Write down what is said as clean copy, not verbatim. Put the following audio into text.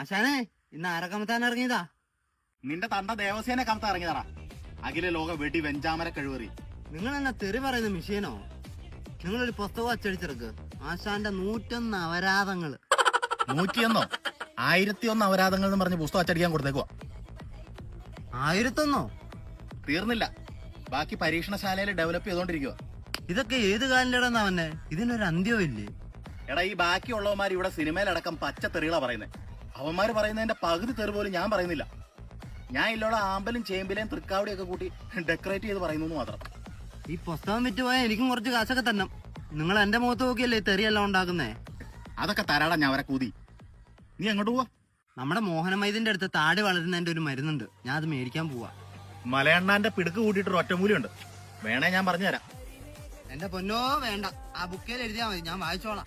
ആശാനെ ഇന്ന് ആരെ കമത്താൻ ഇറങ്ങിയതാ? നിന്റെ തണ്ട ദേവസേനെ കമത്താൻ ഇറങ്ങിയതാ. അഖില ലോക വെടി വെഞ്ചാമര കഴിവേറി. നിങ്ങൾ എന്നെ തെറി പറയുന്ന മിഷീനോ? നിങ്ങളൊരു പുസ്തകം അച്ചടിച്ചിറക്ക്. ആശാന്റെ 101 അപരാധങ്ങള്. 101 1001 അപരാധങ്ങൾ എന്ന് പറഞ്ഞ് പുസ്തകം അച്ചടിക്കാൻ കൊടുത്തേക്കുവാ. 1001? തീർന്നില്ല, ബാക്കി പരീക്ഷണശാലയിൽ ഡെവലപ്പ് ചെയ്തോണ്ടിരിക്കുക. ഇതൊക്കെ ഏത് കാലിലിടന്നാ വന്നെ? ഇതിനൊരു അന്ത്യവും ഇല്ലേ? എടാ, ഈ ബാക്കിയുള്ളവന്മാർ ഇവിടെ സിനിമയിലടക്കം പച്ച തെറികളാ പറയുന്നത്. അവന്മാര് പറയുന്നതിന്റെ പകുതി തെറി പോലും ഞാൻ പറയുന്നില്ല. ഞാൻ ഇല്ലോടെ ആമ്പലും ചേമ്പിലേയും തൃക്കാവടിയൊക്കെ കൂട്ടി ഡെക്കറേറ്റ് ചെയ്ത് പറയുന്നു മാത്രം. ഈ പുസ്തകം വിറ്റ് പോയാൽ എനിക്കും കുറച്ച് കാശൊക്കെ തന്നെ. നിങ്ങൾ എന്റെ മുഖത്ത് നോക്കിയല്ലേ തെറിയെല്ലാം ഉണ്ടാക്കുന്നേ? അതൊക്കെ തരാടാ ഞാൻ അവരെ കൂതി. നീ എങ്ങോട്ട് പോവാ? നമ്മുടെ മോഹനമൈദിന്റെ അടുത്ത് താടി വളരുന്നതിന്റെ ഒരു മരുന്നുണ്ട്, ഞാൻ അത് മേടിക്കാൻ പോവാ. മലയണ്ണാന്റെ പിടുക്ക് കൂട്ടിയിട്ടൊരു ഒറ്റമൂലിയുണ്ട്, വേണേ ഞാൻ പറഞ്ഞുതരാം. എന്റെ പൊന്നോ വേണ്ട, ആ ബുക്കിൽ എഴുതിയാ മതി, ഞാൻ വായിച്ചോളാം.